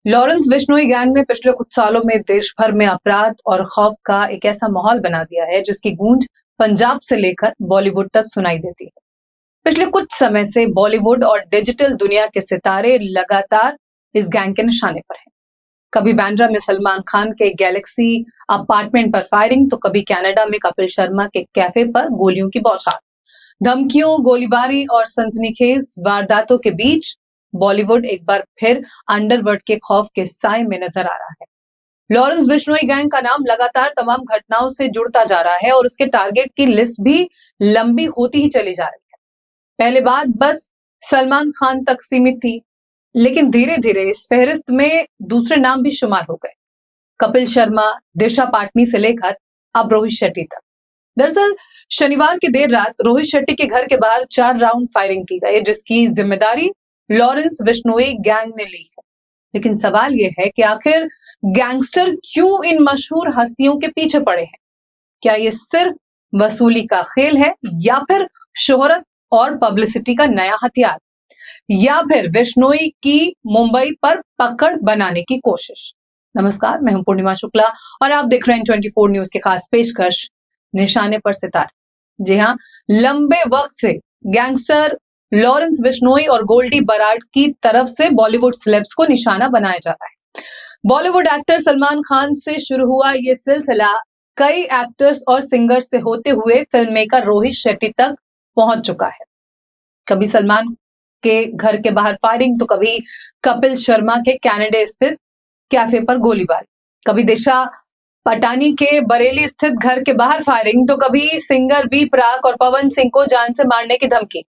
Lawrence Bishnoi gang ने पिछले कुछ सालों में देश भर में अपराध और खौफ का एक ऐसा माहौल बना दिया है जिसकी गूंज पंजाब से लेकर बॉलीवुड तक सुनाई देती है। पिछले कुछ समय से बॉलीवुड और डिजिटल दुनिया के सितारे लगातार इस गैंग के निशाने पर हैं। कभी बांद्रा में सलमान खान के गैलेक्सी अपार्टमेंट पर फायरिंग, तो कभी कनाडा में कपिल शर्मा के कैफे पर गोलियों की बौछार। धमकियों, गोलीबारी और सनसनीखेज वारदातों के बीच बॉलीवुड एक बार फिर अंडरवर्ल्ड के खौफ के साए में नजर आ रहा है। लॉरेंस बिश्नोई गैंग का नाम लगातार तमाम घटनाओं से जुड़ता जा रहा है और उसके टारगेट की लिस्ट भी लंबी होती ही चली जा रही है। पहले बात बस सलमान खान तक सीमित थी, लेकिन धीरे धीरे इस फहरिस्त में दूसरे नाम भी शुमार हो गए। कपिल शर्मा, दिशा पाटनी से लेकर अब रोहित शेट्टी तक। दरअसल शनिवार की देर रात रोहित शेट्टी के घर के बाहर 4 राउंड फायरिंग की गई, जिसकी जिम्मेदारी लॉरेंस बिश्नोई गैंग ने ली है। लेकिन सवाल यह है कि आखिर गैंगस्टर क्यों इन मशहूर हस्तियों के पीछे पड़े हैं? क्या ये सिर्फ वसूली का खेल है, या फिर शोहरत और पब्लिसिटी का नया हथियार, या फिर बिश्नोई की मुंबई पर पकड़ बनाने की कोशिश? नमस्कार, मैं हूं पूर्णिमा शुक्ला और आप देख रहे हैं 24 न्यूज के खास पेशकश निशाने पर सितारे। जी हां, लंबे वक्त से गैंगस्टर लॉरेंस बिश्नोई और गोल्डी बराड की तरफ से बॉलीवुड सेलेब्स को निशाना बनाया जा रहा है। बॉलीवुड एक्टर सलमान खान से शुरू हुआ ये सिलसिला कई एक्टर्स और सिंगर्स से होते हुए फिल्म मेकर रोहित शेट्टी तक पहुंच चुका है। कभी सलमान के घर के बाहर फायरिंग, तो कभी कपिल शर्मा के कनाडा स्थित कैफे पर गोलीबारी, कभी दिशा पटानी के बरेली स्थित घर के बाहर फायरिंग, तो कभी सिंगर बी प्राक और पवन सिंह को जान से मारने की धमकी।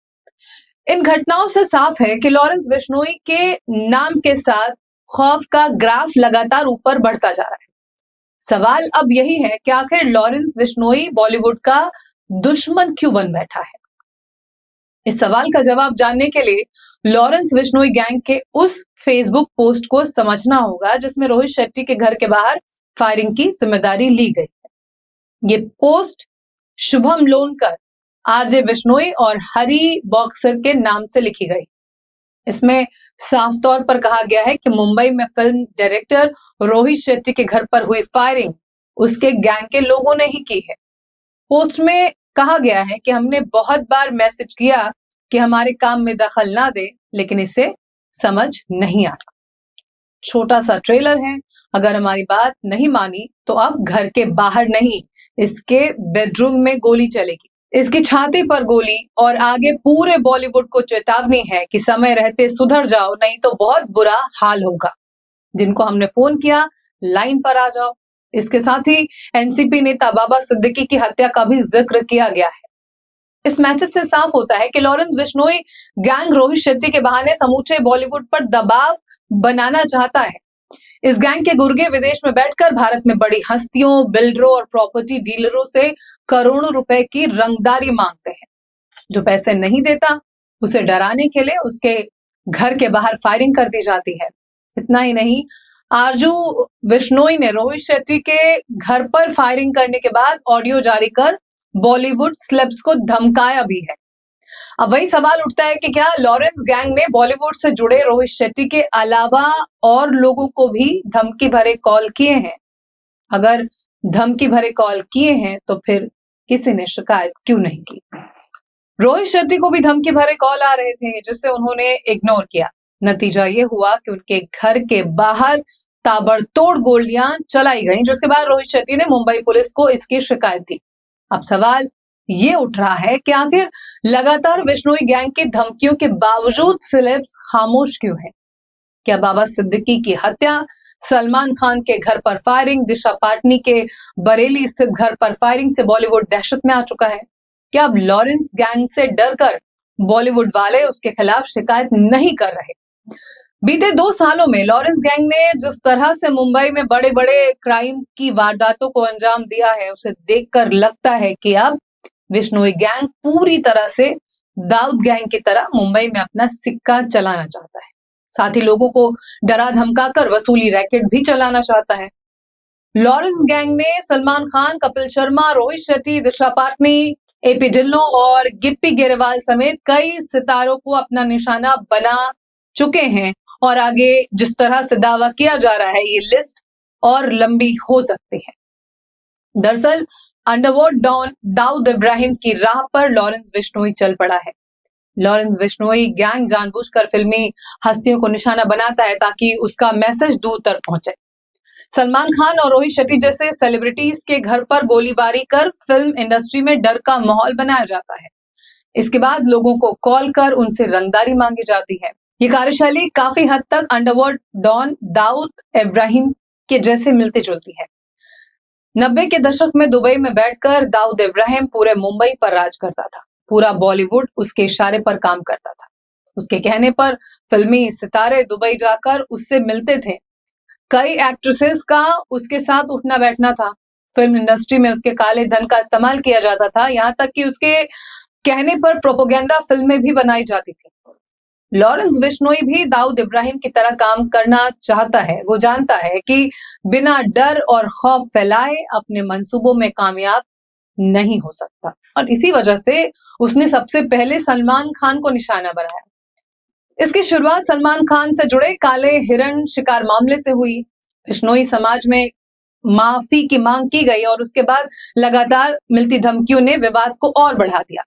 इन घटनाओं से साफ है कि लॉरेंस बिश्नोई के नाम के साथ खौफ का ग्राफ लगातार ऊपर बढ़ता जा रहा है। सवाल अब यही है कि आखिर लॉरेंस बिश्नोई बॉलीवुड का दुश्मन क्यों बन बैठा है? इस सवाल का जवाब जानने के लिए लॉरेंस बिश्नोई गैंग के उस फेसबुक पोस्ट को समझना होगा जिसमें रोहित शेट्टी के घर के बाहर फायरिंग की जिम्मेदारी ली गई है। ये पोस्ट शुभम लोनकर, आरजे बिश्नोई और हरी बॉक्सर के नाम से लिखी गई। इसमें साफ तौर पर कहा गया है कि मुंबई में फिल्म डायरेक्टर रोहित शेट्टी के घर पर हुई फायरिंग उसके गैंग के लोगों ने ही की है। पोस्ट में कहा गया है कि हमने बहुत बार मैसेज किया कि हमारे काम में दखल ना दे, लेकिन इसे समझ नहीं आता। छोटा सा ट्रेलर है, अगर हमारी बात नहीं मानी तो अब घर के बाहर नहीं, इसके बेडरूम में गोली चलेगी, इसकी छाती पर गोली, और आगे पूरे बॉलीवुड को चेतावनी है कि समय रहते सुधर जाओ, नहीं तो बहुत बुरा हाल होगा। जिनको हमने फोन किया, लाइन पर आ जाओ। इसके साथ ही एनसीपी नेता बाबा सिद्दीकी की हत्या का भी जिक्र किया गया है। इस मैसेज से साफ होता है कि लॉरेंस बिश्नोई गैंग रोहित शेट्टी के बहाने समूचे बॉलीवुड पर दबाव बनाना चाहता है। इस गैंग के गुर्गे विदेश में बैठकर भारत में बड़ी हस्तियों, बिल्डरों और प्रॉपर्टी डीलरों से करोड़ों रुपए की रंगदारी मांगते हैं। जो पैसे नहीं देता, उसे डराने के लिए उसके घर के बाहर फायरिंग कर दी जाती है। इतना ही नहीं, आरजू बिश्नोई ने रोहित शेट्टी के घर पर फायरिंग करने के बाद ऑडियो जारी कर बॉलीवुड सेलेब्स को धमकाया भी है। अब वही सवाल उठता है कि क्या लॉरेंस गैंग ने बॉलीवुड से जुड़े रोहित शेट्टी के अलावा और लोगों को भी धमकी भरे कॉल किए हैं? अगर धमकी भरे कॉल किए हैं तो फिर किसी ने शिकायत क्यों नहीं की? रोहित शेट्टी को भी धमकी भरे कॉल आ रहे थे, जिसे उन्होंने इग्नोर किया। नतीजा ये हुआ कि उनके घर के बाहर ताबड़तोड़ गोलियां चलाई गईं, जिसके बाद रोहित शेट्टी ने मुंबई पुलिस को इसकी शिकायत दी। अब सवाल ये उठ रहा है कि आखिर लगातार बिश्नोई गैंग की धमकियों के बावजूद सेलेब्स खामोश क्यों है? क्या बाबा सिद्दीकी की हत्या, सलमान खान के घर पर फायरिंग, दिशा पाटनी के बरेली स्थित घर पर फायरिंग से बॉलीवुड दहशत में आ चुका है? क्या अब लॉरेंस गैंग से डरकर बॉलीवुड वाले उसके खिलाफ शिकायत नहीं कर रहे? बीते 2 सालों में लॉरेंस गैंग ने जिस तरह से मुंबई में बड़े बड़े क्राइम की वारदातों को अंजाम दिया है, उसे देखकर लगता है कि अब बिश्नोई गैंग पूरी तरह से दाऊद गैंग की तरह मुंबई में अपना सिक्का चलाना चाहता है। साथ ही लोगों को डरा धमकाकर वसूली रैकेट भी चलाना चाहता है। लॉरेंस गैंग ने सलमान खान, कपिल शर्मा, रोहित शेट्टी, दिशा पाटनी, एपी ढिल्लों और गिप्पी गेरेवाल समेत कई सितारों को अपना निशाना बना चुके हैं और आगे जिस तरह से दावा किया जा रहा है, ये लिस्ट और लंबी हो सकती है। दरअसल अंडरवर्ल्ड डॉन दाऊद इब्राहिम की राह पर लॉरेंस बिश्नोई चल पड़ा है। लॉरेंस बिश्नोई गैंग जानबूझकर फिल्मी हस्तियों को निशाना बनाता है ताकि उसका मैसेज दूर तक पहुंचे। सलमान खान और रोहित शेट्टी जैसे सेलिब्रिटीज के घर पर गोलीबारी कर फिल्म इंडस्ट्री में डर का माहौल बनाया जाता है। इसके बाद लोगों को कॉल कर उनसे रंगदारी मांगी जाती है। ये कार्यशैली काफी हद तक अंडरवर्ल्ड डॉन दाऊद इब्राहिम के जैसे मिलती जुलती है। 90 के दशक में दुबई में बैठकर दाऊद इब्राहिम पूरे मुंबई पर राज करता था। पूरा बॉलीवुड उसके इशारे पर काम करता था। उसके कहने पर फिल्मी सितारे दुबई जाकर उससे मिलते थे। कई एक्ट्रेसेस का उसके साथ उठना बैठना था। फिल्म इंडस्ट्री में उसके काले धन का इस्तेमाल किया जाता था, यहाँ तक कि उसके कहने पर प्रोपेगेंडा फिल्में भी बनाई जाती थी। लॉरेंस बिश्नोई भी दाऊद इब्राहिम की तरह काम करना चाहता है। वो जानता है कि बिना डर और खौफ फैलाए अपने मंसूबों में कामयाब नहीं हो सकता, और इसी वजह से उसने सबसे पहले सलमान खान को निशाना बनाया। इसकी शुरुआत सलमान खान से जुड़े काले हिरण शिकार मामले से हुई। बिश्नोई समाज में माफी की मांग की गई और उसके बाद लगातार मिलती धमकियों ने विवाद को और बढ़ा दिया।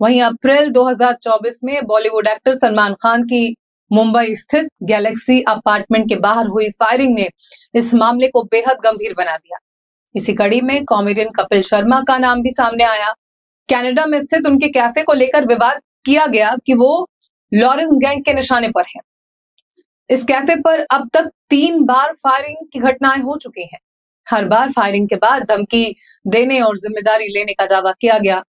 वहीं अप्रैल 2024 में बॉलीवुड एक्टर सलमान खान की मुंबई स्थित गैलेक्सी अपार्टमेंट के बाहर हुई फायरिंग ने इस मामले को बेहद गंभीर बना दिया। इसी कड़ी में कॉमेडियन कपिल शर्मा का नाम भी सामने आया। कनाडा में स्थित उनके कैफे को लेकर विवाद किया गया कि वो लॉरेंस गैंग के निशाने पर है। इस कैफे पर अब तक 3 बार फायरिंग की घटनाएं हो चुकी हैं। हर बार फायरिंग के बाद धमकी देने और जिम्मेदारी लेने का दावा किया गया।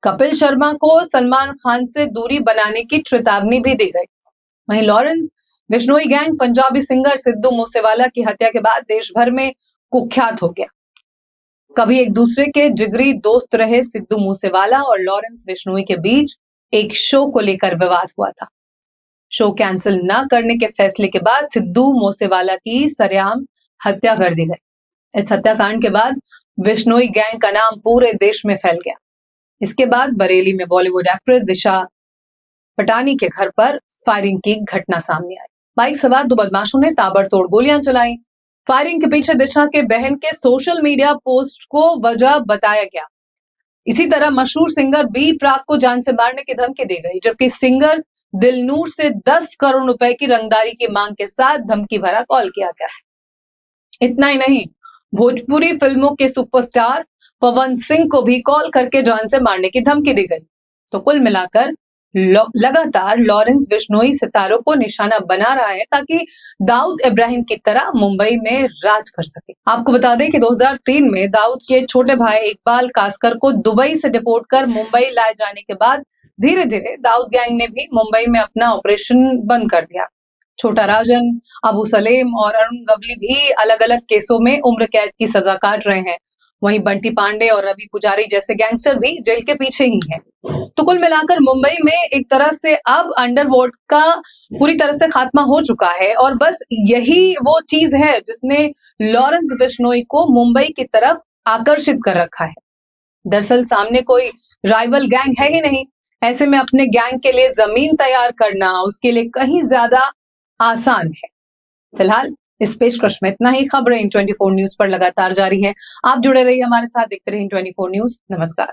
कपिल शर्मा को सलमान खान से दूरी बनाने की चेतावनी भी दी गई। वहीं Lawrence Bishnoi gang Punjabi singer Sidhu Moosewala की हत्या के बाद देश भर में कुख्यात हो गया। कभी एक दूसरे के जिगरी दोस्त रहे सिद्धू मूसेवाला और लॉरेंस बिश्नोई के बीच एक शो को लेकर विवाद हुआ था। शो कैंसिल न करने के फैसले के बाद सिद्धू मूसेवाला की सरेआम हत्या कर दी गई। इस हत्याकांड के बाद बिश्नोई गैंग का नाम पूरे देश में फैल गया। इसके बाद बरेली में बॉलीवुड एक्ट्रेस दिशा पटानी के घर पर फायरिंग की घटना सामने आई। बाइक सवार 2 बदमाशों ने ताबड़तोड़ गोलियां चलाई। फायरिंग के पीछे दिशा के बहन के सोशल मीडिया पोस्ट को वजह बताया गया। इसी तरह मशहूर सिंगर बी प्राक को जान से मारने की धमकी दी गई, जबकि सिंगर दिलनूर से 10 करोड़ रुपए की रंगदारी की मांग के साथ धमकी भरा कॉल किया गया। इतना ही नहीं, भोजपुरी फिल्मों के सुपरस्टार पवन सिंह को भी कॉल करके जान से मारने की धमकी दी गई। तो कुल मिलाकर लगातार लॉरेंस बिश्नोई सितारों को निशाना बना रहा है ताकि दाऊद इब्राहिम की तरह मुंबई में राज कर सके। आपको बता दें कि 2003 में दाऊद के छोटे भाई इकबाल कासकर को दुबई से डिपोर्ट कर मुंबई लाए जाने के बाद धीरे धीरे दाऊद गैंग ने भी मुंबई में अपना ऑपरेशन बंद कर दिया। छोटा राजन, अबू सलेम और अरुण गवली भी अलग अलग केसों में उम्र कैद की सजा काट रहे हैं। वहीं बंटी पांडे और रवि पुजारी जैसे गैंगस्टर भी जेल के पीछे ही हैं। तो कुल मिलाकर मुंबई में एक तरह से अब अंडरवर्ल्ड का पूरी तरह से खात्मा हो चुका है, और बस यही वो चीज है जिसने लॉरेंस बिश्नोई को मुंबई की तरफ आकर्षित कर रखा है। दरअसल सामने कोई राइवल गैंग है ही नहीं। ऐसे में अपने गैंग के लिए जमीन तैयार करना उसके लिए कहीं ज्यादा आसान है। फिलहाल इस पेशकश में इतना ही। खबरें इन 24 न्यूज पर लगातार जारी हैं। आप जुड़े रहिए हमारे साथ, देखते रहिए 24 न्यूज। नमस्कार।